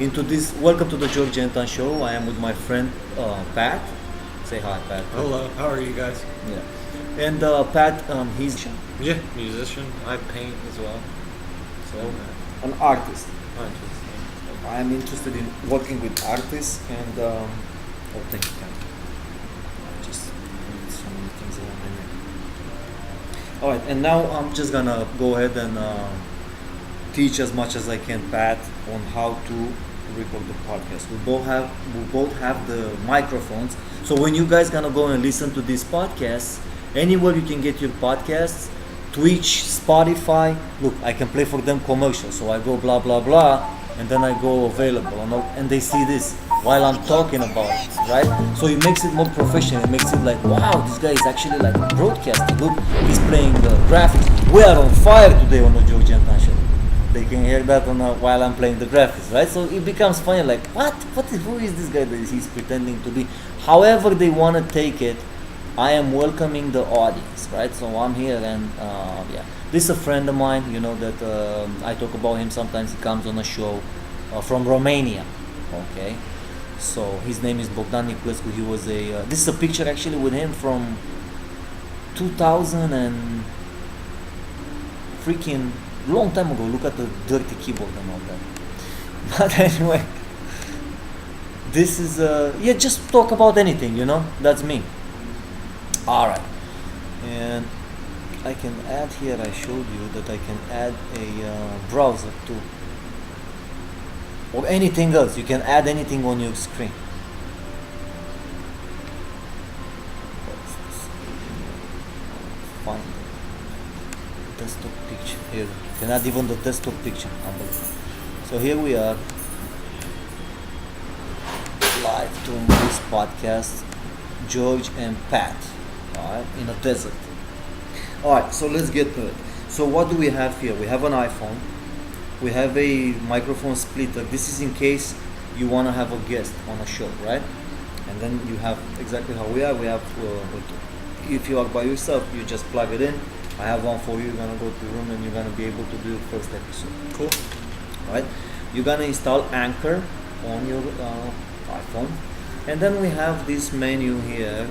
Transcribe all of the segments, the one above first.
into this. Welcome to the George Anton Show. I am with my friend Pat. Say hi, Pat. Hello, how are you guys? Yeah. And Pat, he's Yeah, musician. I paint as well. So, an artist. artist. I am interested in working with artists and oh, thank you, Pat. I just need so many things around my neck. All right, and now I'm just gonna go ahead and teach as much as I can, Pat, on how to record the podcast. We both have the microphones. So when you guys gonna go and listen to these podcasts, anywhere you can get your podcasts, Twitch, Spotify. Look, I can play for them commercials. So I go blah blah blah, and then I go available, and they see this while I'm talking about it, right? So it makes it more professional. It makes it like, wow, this guy is actually like broadcasting. Look, he's playing the graphics. We are on fire today on the George Anton Show. They can hear that while I'm playing the graphics, right? So it becomes funny, like, who is this guy that he's pretending to be? However they want to take it, I am welcoming the audience, right? So I'm here, and yeah, this is a friend of mine, that I talk about him sometimes. He comes on a show from Romania, okay? So his name is Bogdan Niculescu. He was this is a picture actually with him from 2000 and freaking long time ago. Look at the dirty keyboard and all that. But anyway, this is yeah, just talk about anything, that's me. All right, and I can add here, I showed you that I can add a browser too, or anything else. You can add anything on your screen. Find the desktop picture here. You can add even the desktop picture. So here we are, live doing this podcast, George and Pat, alright, in a desert. Alright, so let's get to it. So what do we have here? We have an iPhone. We have a microphone splitter. This is in case you want to have a guest on a show, right? And then you have exactly how we are. We have, if you are by yourself, you just plug it in. I have one for you. You're gonna go to the room and you're gonna be able to do your first episode. Cool. Alright, you're gonna install Anchor on your iPhone, and then we have this menu here.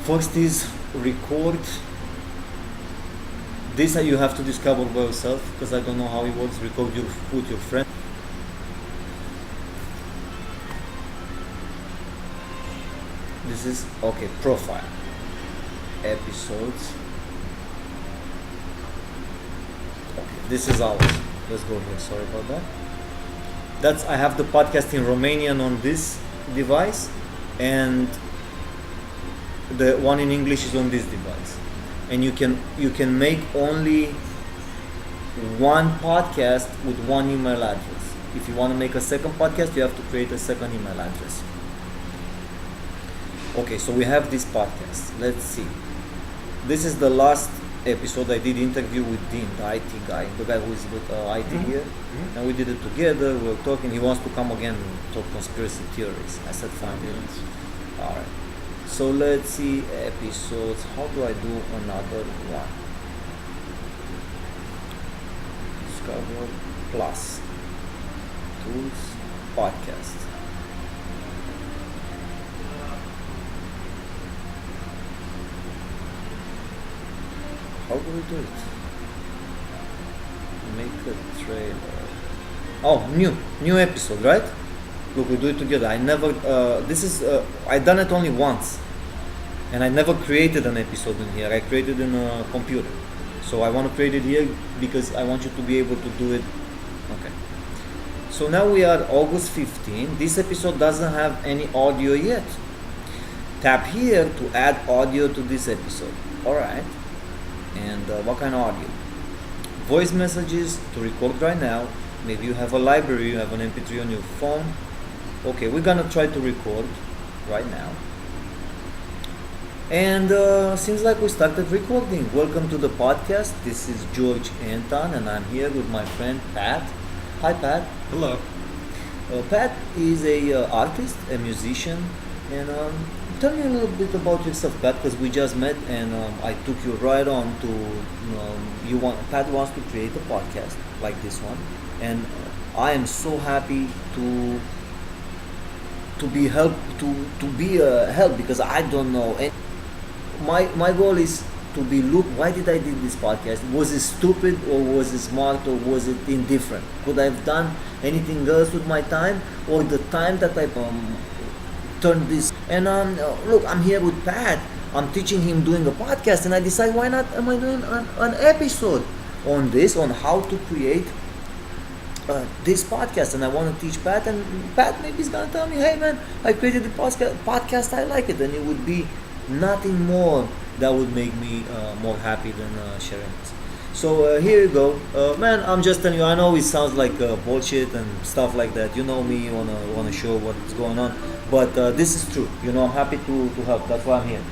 First is record. This you have to discover by yourself, because I don't know how it works. Record with your friend. This is okay. Profile, episodes. Okay, this is ours. Let's go here. Sorry about that. I have the podcast in Romanian on this device, and the one in English is on this device. And you can make only one podcast with one email address. If you want to make a second podcast, you have to create a second email address. Okay, so we have this podcast. Let's see. This is the last episode. I did interview with Dean, the IT guy, the guy who is with IT here. Mm-hmm. And we did it together. We were talking. He wants to come again and talk conspiracy theories. I said, fine. Yes. All right. So let's see episodes. How do I do another one? Discover Plus. Tools. Podcast. How do we do it? Make a trailer. Oh, new episode, right? Look, we do it together. I never. I done it only once, and I never created an episode in here. I created in a computer. So I want to create it here because I want you to be able to do it. Okay. So now we are August 15. This episode doesn't have any audio yet. Tap here to add audio to this episode. All right. And what kind of audio? Voice messages to record right now. Maybe you have a library, you have an MP3 on your phone. Okay, we're gonna try to record right now. And seems like we started recording. Welcome to the podcast. This is George Anton, and I'm here with my friend Pat. Hi, Pat. Hello. Pat is a artist, a musician, and tell me a little bit about yourself, Pat, because we just met and I took you right on to Pat wants to create a podcast like this one, and I am so happy to be help to be a help because I don't know. And my goal is to be look. Why did I did this podcast? Was it stupid or was it smart or was it indifferent? Could I have done anything else with my time or the time that I turned this? And look, I'm here with Pat. I'm teaching him doing a podcast, and I decide why not? Am I doing an episode on this on how to create this podcast, and I want to teach Pat, and Pat maybe is gonna tell me, hey man, I created the podcast, I like it, and it would be nothing more that would make me more happy than sharing this. So here you go, man. I'm just telling you. I know it sounds like bullshit and stuff like that. You know me, you wanna show what's going on, but this is true. I'm happy to help. That's why I'm here.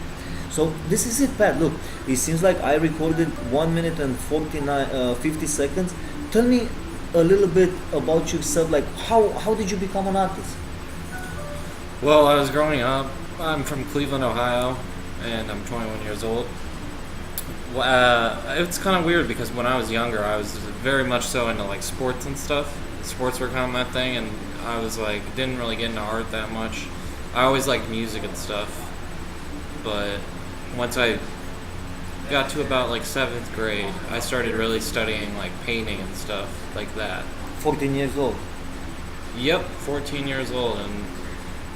So this is it, Pat. Look, it seems like I recorded 1 minute and 50 seconds. Tell me a little bit about yourself. Like how did you become an artist? Well, I was growing up. I'm from Cleveland, Ohio, and I'm 21 years old. It's kind of weird because when I was younger, I was very much so into like sports and stuff. Sports were kind of my thing, and I was like didn't really get into art that much. I always liked music and stuff, but once I got to about like 7th grade, I started really studying like painting and stuff like that. 14 years old. Yep, 14 years old, and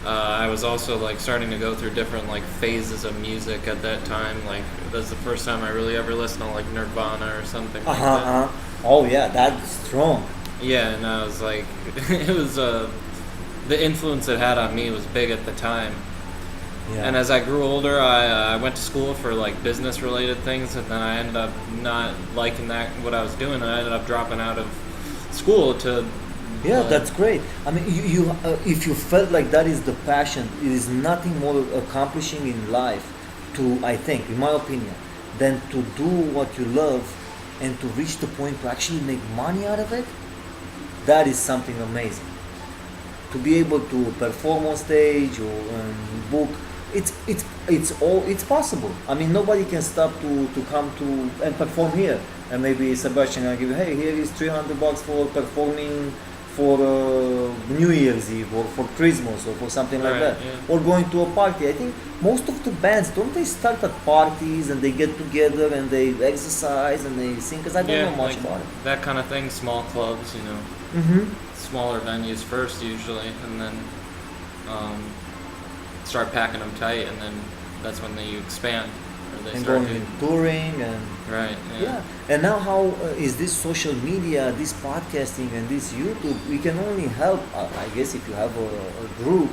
I was also like starting to go through different like phases of music at that time. Like that's the first time I really ever listened to like Nirvana or something like that. Oh yeah, that's strong. Yeah, and I was like, it was the influence it had on me was big at the time. Yeah. And as I grew older, I went to school for like business related things, and then I ended up not liking what I was doing, and I ended up dropping out of school to. Yeah, that's great. I mean, you if you felt like that is the passion, it is nothing more accomplishing in life, I think, in my opinion, than to do what you love and to reach the point to actually make money out of it. That is something amazing. To be able to perform on stage or book, it's possible. I mean, nobody can stop to come to and perform here. And maybe Sebastian will give you, hey, here is $300 for performing for New Year's Eve or for Christmas or for something like that, yeah. Or going to a party. I think most of the bands, don't they start at parties and they get together and they exercise and they sing? Because I don't know much about it. That kind of thing, small clubs, smaller venues first usually, and then start packing them tight, and then that's when you expand. And going in touring and right, yeah. And now how is this social media, this podcasting and this YouTube, we can only help, I guess, if you have a group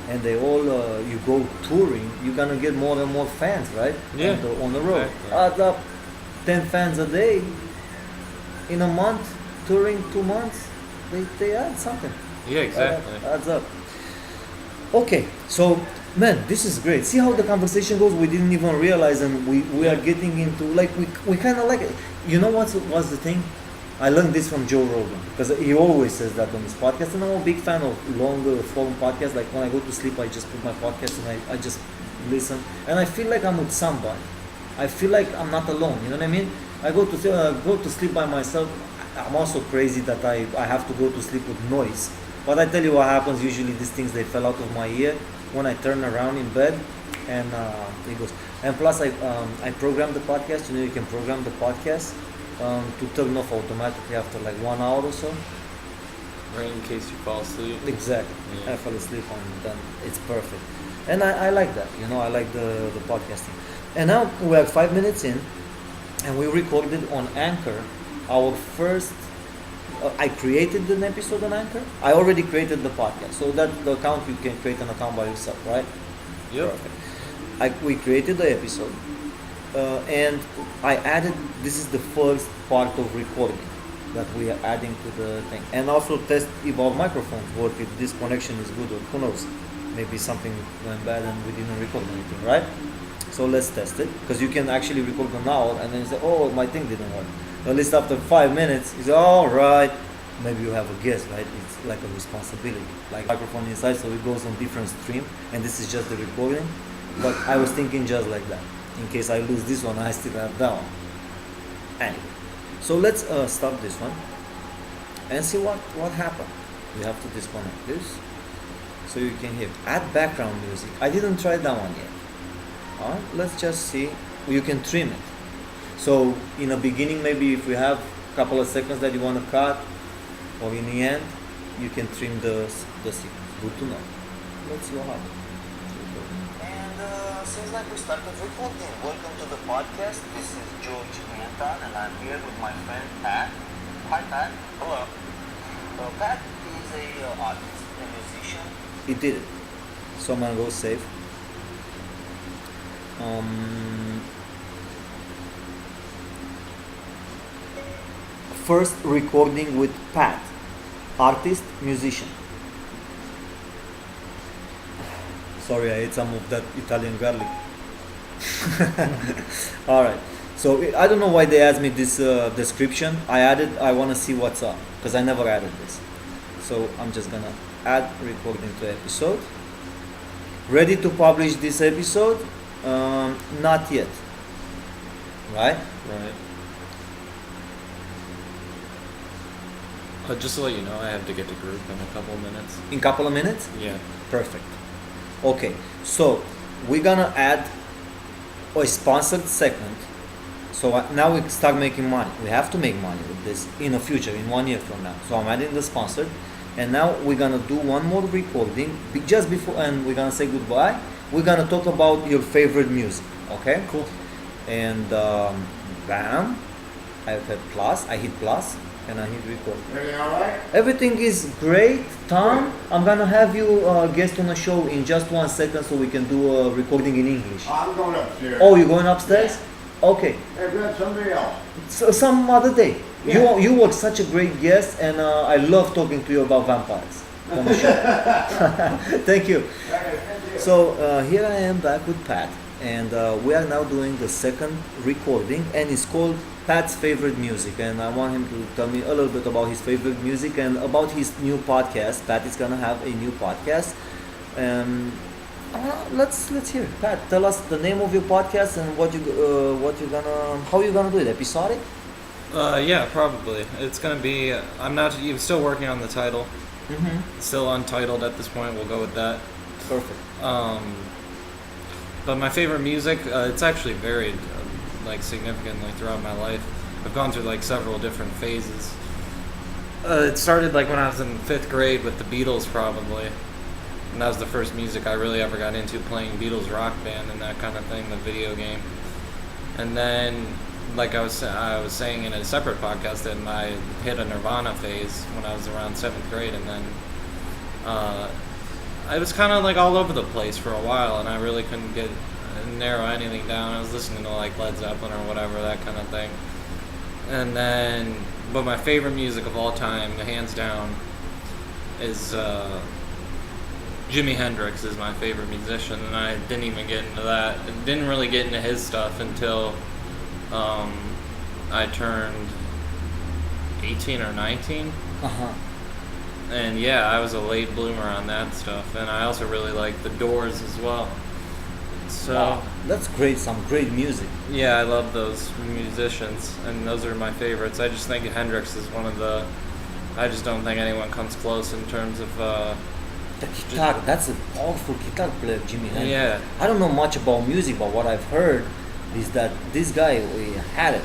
and they all you go touring, you're gonna get more and more fans, right? Yeah, on the road. Exactly. Add up 10 fans a day in a month, touring 2 months, they add something. Yeah, exactly. Adds up. Okay, so man, this is great. See how the conversation goes? We didn't even realize, and we are getting into, like, we kind of like it. You know what's the thing? I learned this from Joe Rogan, because he always says that on his podcast, and I'm a big fan of longer form podcasts. Like when I go to sleep, I just put my podcast and I just listen, and I feel like I'm with somebody. I feel like I'm not alone. You know what I mean? I go to sleep by myself. I'm also crazy that I have to go to sleep with noise. But I tell you what happens. Usually these things, they fell out of my ear when I turn around in bed, and it goes. And plus, I program the podcast. You can program the podcast to turn off automatically after like 1 hour or so. Right, in case you fall asleep. Exactly. Yeah. I fell asleep and then it's perfect. And I like that. I like the podcasting. And now we are 5 minutes in, and we recorded on Anchor our first. I created an episode on Anchor. I already created the podcast, so that the account, you can create an account by yourself, right? Yep. Perfect. We created the episode, and I added. This is the first part of recording that we are adding to the thing, and also test if our microphones work, if this connection is good, or who knows, maybe something went bad and we didn't record anything, right? So let's test it, because you can actually record an hour and then you say, oh, my thing didn't work. At least after 5 minutes, you say, all right, maybe you have a guess, right? It's like a responsibility, like microphone inside, so it goes on different stream, and this is just the recording. but I was thinking just like that. In case I lose this one, I still have that one. Anyway, so let's stop this one and see what happened. We have to disconnect this so you can hear. Add background music. I didn't try that one yet. Alright, let's just see. You can trim it. So in the beginning, maybe if we have a couple of seconds that you want to cut, or in the end, you can trim the sequence. Good to know. Let's see what happens. And seems like we started recording. Welcome to the podcast. This is George Anton, and I'm here with my friend Pat. Hi, Pat. Hello. Pat is a artist, a musician. He did it. So I'm gonna go save. First recording with Pat, artist, musician. Sorry, I ate some of that Italian garlic. All right. So I don't know why they asked me this description. I want to see what's up because I never added this. So I'm just gonna add recording to episode. Ready to publish this episode? Not yet. Right? Right. Just to let you know, I have to get to group in a couple of minutes. In couple of minutes? Yeah. Perfect. Okay, so we're gonna add a sponsored segment. So now we start making money. We have to make money with this in the future, in 1 year from now. So I'm adding the sponsored, and now we're gonna do one more recording just before, and we're gonna say goodbye. We're gonna talk about your favorite music. Okay? Cool. And bam, I hit plus. And I hit record. Everything all right? Everything is great, Tom. I'm gonna have you guest on the show in just 1 second so we can do a recording in English. I'm going upstairs. Oh, you're going upstairs? Okay. Hey, grab somebody else. So, some other day. Yeah. You were such a great guest, and I love talking to you about vampires on the show. Thank you. Okay, thank you. So here I am back with Pat, and we are now doing the second recording, and it's called Pat's favorite music, and I want him to tell me a little bit about his favorite music and about his new podcast. Pat is gonna have a new podcast. Let's hear it. Pat, tell us the name of your podcast and how you gonna do it. Episodic? Yeah, probably. It's gonna be. I'm still working on the title. Mm-hmm. It's still untitled at this point. We'll go with that. Perfect. But my favorite music, it's actually varied, like significantly throughout my life. I've gone through like several different phases. It started like when I was in 5th grade with the Beatles, probably, and that was the first music I really ever got into, playing Beatles Rock Band and that kind of thing, the video game. And then, like I was saying in a separate podcast, that I hit a Nirvana phase when I was around 7th grade, and then I was kind of like all over the place for a while, and I really couldn't narrow anything down. I was listening to like Led Zeppelin or whatever, that kind of thing. And then, but my favorite music of all time, hands down, is Jimi Hendrix is my favorite musician, and I didn't even get into that. I didn't really get into his stuff until I turned 18 or 19. Uh-huh. And yeah, I was a late bloomer on that stuff, and I also really like the Doors as well. So Wow, that's great. Some great music. yeah, I love those musicians, and those are my favorites. I just think Hendrix is one of the. I just don't think anyone comes close in terms of. The guitar, that's a powerful guitar player, Jimi Hendrix. Yeah. I don't know much about music, but what I've heard is that this guy he had it.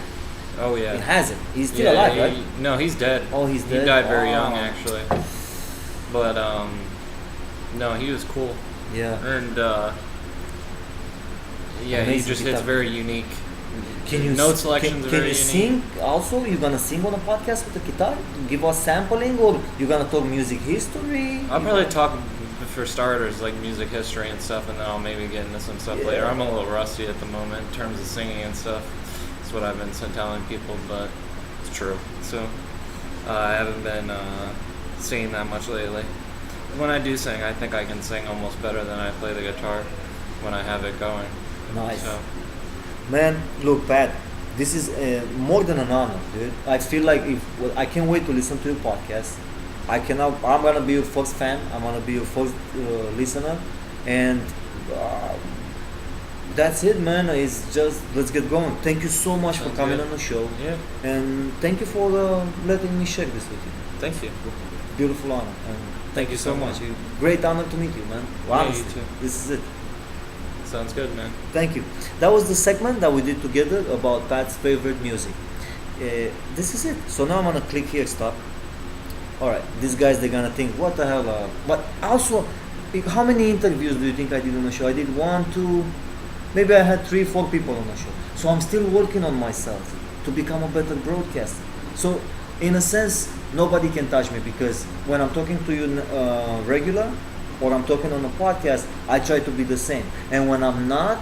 Oh yeah. He has it. He's still Yeah, alive, right? No, he's dead. Oh, he's dead? He died very Oh. young, actually. But no, he was cool, Yeah. and yeah, he Amazing just hits guitar. very unique. Can you Note selections are can very you unique. sing also? You gonna sing on a podcast with the guitar? Give us sampling, or you gonna talk music history? I'll probably talk, for starters, like music history and stuff, and then I'll maybe get into some stuff Yeah. later. I'm a little rusty at the moment in terms of singing and stuff. That's what I've been telling people, but it's true. So I haven't been singing that much lately. When I do sing, I think I can sing almost better than I play the guitar when I have it going. Nice. So Man, look, Pat, this is more than an honor, dude. I feel like I can't wait to listen to your podcast. I'm gonna be your first fan. I'm gonna be your first listener, and That's it, man. It's just let's get going. Thank you so much for Sounds coming good. on the show, Yeah. and thank you for letting me share this with you. Thank you. Beautiful honor. And Thank you so much. Great honor to meet you, man. Yeah, you Honestly, too. this is it. Sounds good, man. Thank you. That was the segment that we did together about Pat's favorite music. This is it. So now I'm gonna click here, stop. All right, these guys they're gonna think, what the hell? But also, how many interviews do you think I did on the show? I did 1, 2, maybe I had 3, 4 people on the show. So I'm still working on myself to become a better broadcaster. So in a sense, nobody can touch me because when I'm talking to you regular or I'm talking on a podcast, I try to be the same. And when I'm not,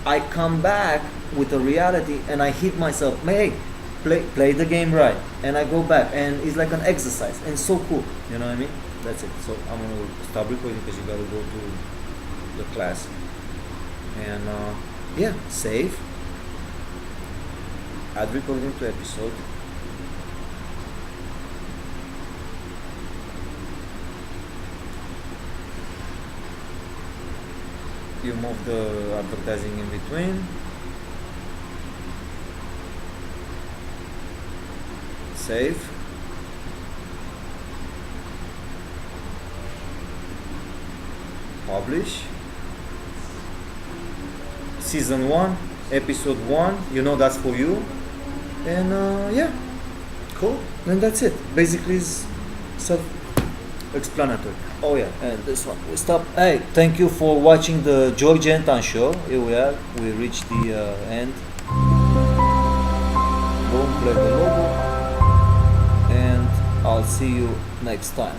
I come back with a reality and I hit myself. Hey, play the game right, and I go back, and it's like an exercise, and it's so cool. You know what I mean? That's it. So I'm gonna stop recording because you gotta go to the class. And yeah, save. Add recording to episode. You move the advertising in between. Save. Publish. Season 1, episode 1. You know that's for you. And yeah, cool. And that's it. Basically, it's self-explanatory. Oh yeah, and this one. We stop. Hey, thank you for watching the George Anton show. Here we are. We reached the end. Boom, play the logo. And I'll see you next time.